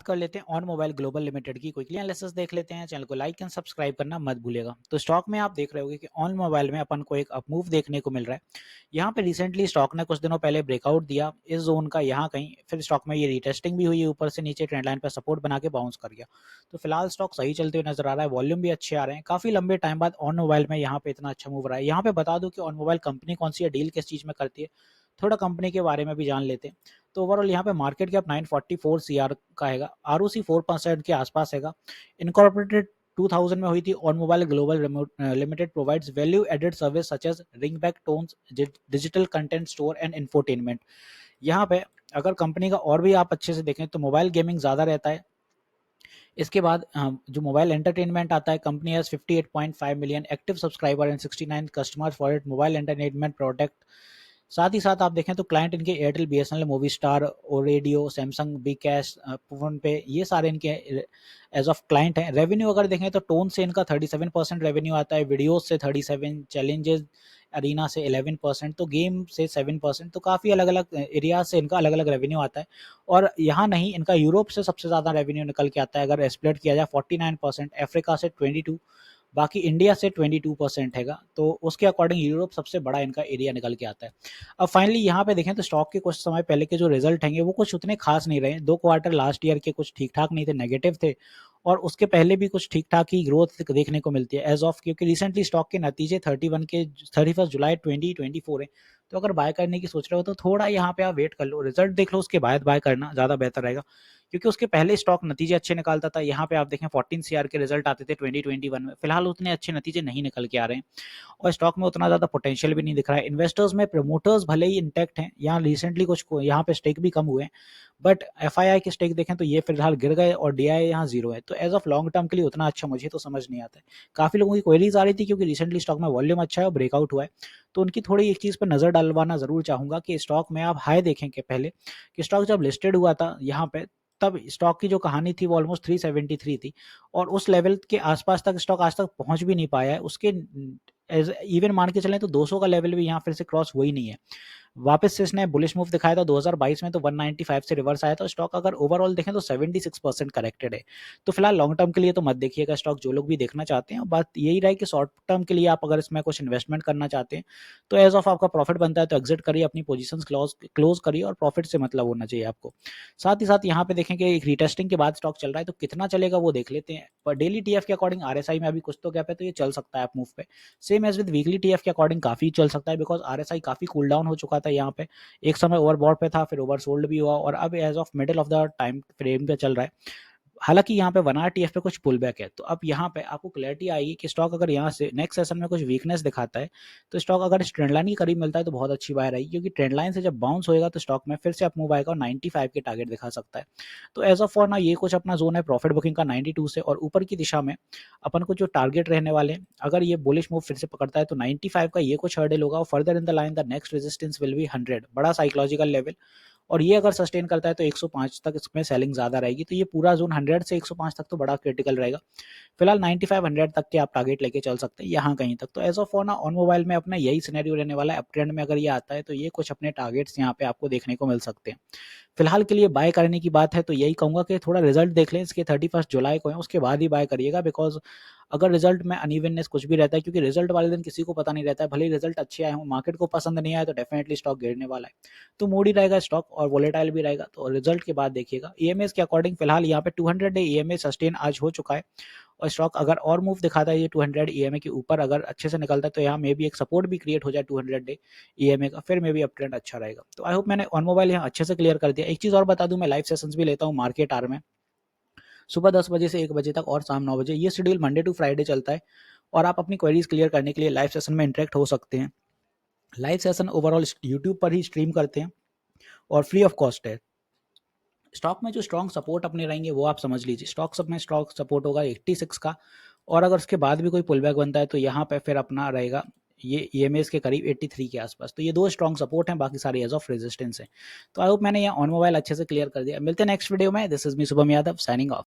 कर लेते हैं ऑन मोबाइल ग्लोबल लिमिटेड की क्विकली एनालिसिस देख लेते हैं। चैनल को लाइक एंड सब्सक्राइब करना मत भूलिएगा। तो स्टॉक में आप देख रहे होंगे कि ऑन मोबाइल में अपन को एक अपमूव देखने को मिल रहा है। यहाँ पे रिसेंटली स्टॉक ने कुछ दिनों पहले ब्रेकआउट दिया इस जोन का, यहाँ कहीं फिर स्टॉक में ये रीटेस्टिंग भी हुई, ऊपर से नीचे ट्रेंड लाइन पर सपोर्ट बना के बाउंस कर गया। तो फिलहाल स्टॉक सही चलते हुए नजर आ रहा है, वॉल्यूम भी अच्छे आ रहे हैं। काफी लंबे टाइम बाद ऑन मोबाइल में यहाँ पे इतना अच्छा मूव रहा है। यहाँ पे बता दूं कि ऑन मोबाइल कंपनी कौन सी है, डील किस चीज में करती है, थोड़ा कंपनी के बारे में भी जान लेते हैं। तो ओवरऑल यहाँ पे मार्केट कैप 944 सीआर का हैगा, आरओसी 4% के आसपास हैगा। इनकॉर्पोरेटेड 2000 में हुई थी। OnMobile global limited provides value added service such as ring back tones, digital content store and infotainment. यहाँ पे अगर कंपनी का और भी आप अच्छे से देखें तो मोबाइल गेमिंग ज़्यादा रहता है। इसके बाद जो मोबाइल एंटरटेनमेंट आता है, company has 58.5 million active subscriber and 69 customers for it mobile entertainment product. साथ ही साथ आप देखें तो क्लाइंट इनके एयरटेल, बीएसएनएल, मूवी स्टार, और radio, Samsung, B cash, PhonePe, ये सारे इनके एज ऑफ क्लाइंट हैं। रेवेन्यू अगर देखें तो टोन से इनका 37% रेवेन्यू आता है, वीडियोस से 37, चैलेंजेस अरीना से 11%, तो गेम से 7%। तो काफ़ी अलग अलग एरियाज से इनका अलग अलग रेवेन्यू आता है। और यहाँ नहीं, इनका यूरोप से सबसे ज़्यादा रेवेन्यू निकल के आता है। अगर स्प्लिट किया जाए 49%, अफ्रीका से 22, बाकी इंडिया से 22% हैगा। तो उसके अकॉर्डिंग यूरोप सबसे बड़ा इनका एरिया निकल के आता है। अब फाइनली यहाँ पे देखें तो स्टॉक के कुछ समय पहले के जो रिजल्ट हैं वो कुछ उतने खास नहीं रहे। 2 क्वार्टर लास्ट ईयर के कुछ ठीक ठाक नहीं थे, नेगेटिव थे, और उसके पहले भी कुछ ठीक ठाक ही ग्रोथ देखने को मिलती है एज ऑफ, क्योंकि रिसेंटली स्टॉक के नतीजे 31 जुलाई 2024 है। तो अगर बाय करने की सोच रहे हो तो थोड़ा यहाँ पे आप वेट कर लो, रिजल्ट देख लो, उसके बाद बाय करना ज़्यादा बेहतर रहेगा। क्योंकि उसके पहले स्टॉक नतीजे अच्छे निकालता था। यहाँ पे आप देखें 14 सीआर के रिजल्ट आते थे 2021 में, फिलहाल उतने अच्छे नतीजे नहीं निकल के आ रहे हैं और स्टॉक में उतना ज़्यादा पोटेंशियल भी नहीं दिख रहा है। इन्वेस्टर्स में प्रमोटर्स भले ही इंटैक्ट हैं, यहाँ रिसेंटली कुछ यहाँ पे स्टेक भी कम हुए हैं, बट एफआईआई के स्टेक देखें तो ये फिलहाल गिर गए और डीआई यहाँ जीरो है। तो एज ऑफ लॉन्ग टर्म के लिए उतना अच्छा मुझे तो समझ नहीं आता है। काफ़ी लोगों की क्वेरीज आ रही थी क्योंकि रिसेंटली स्टॉक में वॉल्यूम अच्छा है और ब्रेकआउट हुआ है, तो उनकी थोड़ी एक चीज़ पर नज़र डलवाना ज़रूर चाहूँगा कि स्टॉक में आप हाई देखेंगे पहले, कि स्टॉक जब लिस्टेड हुआ था यहाँ पे, तब स्टॉक की जो कहानी थी वो ऑलमोस्ट 373 थी, और उस लेवल के आसपास तक स्टॉक आज तक पहुंच भी नहीं पाया है। उसके एज इवन मान के चलें तो 200 का लेवल भी यहाँ फिर से क्रॉस हुई नहीं है। वापस से इसने बुलिश मूव दिखाया था 2022 में, तो 195 से रिवर्स आया था। स्टॉक अगर ओवरऑल देखें तो 76% करेक्टेड है। तो फिलहाल लॉन्ग टर्म के लिए तो मत देखिएगा स्टॉक, जो लोग भी देखना चाहते हैं। बात यही रहा कि शॉर्ट टर्म के लिए आप अगर इसमें कुछ इन्वेस्टमेंट करना चाहते हैं तो एज ऑफ आपका प्रॉफिट बनता है तो एग्जिट करिए, अपनी पोजीशंस क्लोज करिए, और प्रॉफिट से मतलब होना चाहिए आपको। साथ ही साथ यहाँ पे देखें कि एक रीटेस्टिंग के बाद स्टॉक चल रहा है, तो कितना चलेगा वो देख लेते हैं। पर डेली टीएफ के अकॉर्डिंग आरएसआई में अभी कुछ तो गैप है, तो ये चल सकता है आप मूव पे। Same as with weekly TF के अकॉर्डिंग काफी चल सकता है, बिकॉज आरएसआई काफी कूल डाउन हो चुका था यहाँ पे। एक समय ओवरबॉट पे था, फिर ओवरसोल्ड भी हुआ, और अब as of middle of the time frame पे चल रहा है। हालांकि यहाँ पे 1 आर पे कुछ पुल बैक है, तो अब यहाँ पे आपको क्लैरिटी आएगी कि स्टॉक अगर यहाँ से नेक्स्ट सेशन में कुछ वीकनेस दिखाता है, तो स्टॉक अगर इस ट्रेंड लाइन के करीब मिलता है तो बहुत अच्छी बाय रहेगी, क्योंकि ट्रेंड लाइन से जब बाउंस होएगा तो स्टॉक में फिर से अप मूव आएगा और 95 के टारगेट दिखा सकता है। तो एज ऑफ फॉर ना ये कुछ अपना जोन है प्रॉफिट बुकिंग का 92 से, और ऊपर की दिशा में अपन को जो टारगेट रहने वाले हैं, अगर ये बुलिश मूव फिर से पकड़ता है तो 95 का ये कुछ हर्डल होगा, और further in the line the next resistance will be 100, बड़ा साइकोलॉजिकल लेवल, और ये अगर सस्टेन करता है तो 105 तक इसमें सेलिंग ज़्यादा रहेगी। तो ये पूरा जोन 100 से 105 तक तो बड़ा क्रिटिकल रहेगा। फिलहाल 95 100 तक के आप टारगेट लेके चल सकते हैं यहाँ कहीं तक। तो एज ऑफ ना ऑन मोबाइल में अपना यही सिनेरियो रहने वाला है। अप ट्रेंड में अगर ये आता है तो ये कुछ अपने टारगेट्स यहाँ पे आपको देखने को मिल सकते हैं। फिलहाल के लिए बाय करने की बात है तो यही कहूँगा कि थोड़ा रिजल्ट देख लें, इसके 31 जुलाई को है, उसके बाद ही बाय करिएगा। बिकॉज अगर रिजल्ट में अनइवननेस कुछ भी रहता है, क्योंकि रिजल्ट वाले दिन किसी को पता नहीं रहता है, भले ही रिजल्ट अच्छे आए हों, मार्केट को पसंद नहीं आए तो डेफिनेटली स्टॉक गिरने वाला है। तो मूड ही रहेगा स्टॉक और वोलेटाइल भी रहेगा, तो रिजल्ट के बाद देखिएगा। ईएमएस के अकॉर्डिंग फिलहाल यहाँ पे 200 डे ईएमए सस्टेन आज हो चुका है, और स्टॉक अगर और मूव दिखाता है ये 200 ईएमए के ऊपर अगर अच्छे से निकलता है तो यहाँ मे भी एक सपोर्ट भी क्रिएट हो जाए 200 डे ईएमए का, फिर मे भी अप ट्रेंड अच्छा रहेगा। तो आई होप मैंने ऑन मोबाइल यहाँ अच्छे से क्लियर कर दिया। एक चीज़ और बता दूं, मैं लाइव सेशंस भी लेता हूँ मार्केट आर में, सुबह 10 बजे से 1 बजे तक और शाम 9 बजे। ये शेड्यूल मंडे टू फ्राइडे चलता है, और आप अपनी क्वेरीज क्लियर करने के लिए लाइव सेशन में इंटरेक्ट हो सकते हैं। लाइव सेशन ओवरऑल यूट्यूब पर ही स्ट्रीम करते हैं और फ्री ऑफ कॉस्ट है। स्टॉक में जो स्ट्रॉन्ग सपोर्ट अपने रहेंगे वो आप समझ लीजिए। स्टॉक सब में स्ट्रॉन्ग सपोर्ट होगा 86 का, और अगर उसके बाद भी कोई पुल बैक बनता है तो यहाँ पे फिर अपना रहेगा ये ईएमएस के करीब 83 के आसपास। तो ये दो स्ट्रॉन्ग सपोर्ट हैं, बाकी सारे एज ऑफ रेजिस्टेंस है। तो आई होप मैंने यहाँ ऑन मोबाइल अच्छे से क्लियर कर दिया। मिलते हैं नेक्स्ट वीडियो में। This is me Shubham Yadav signing off.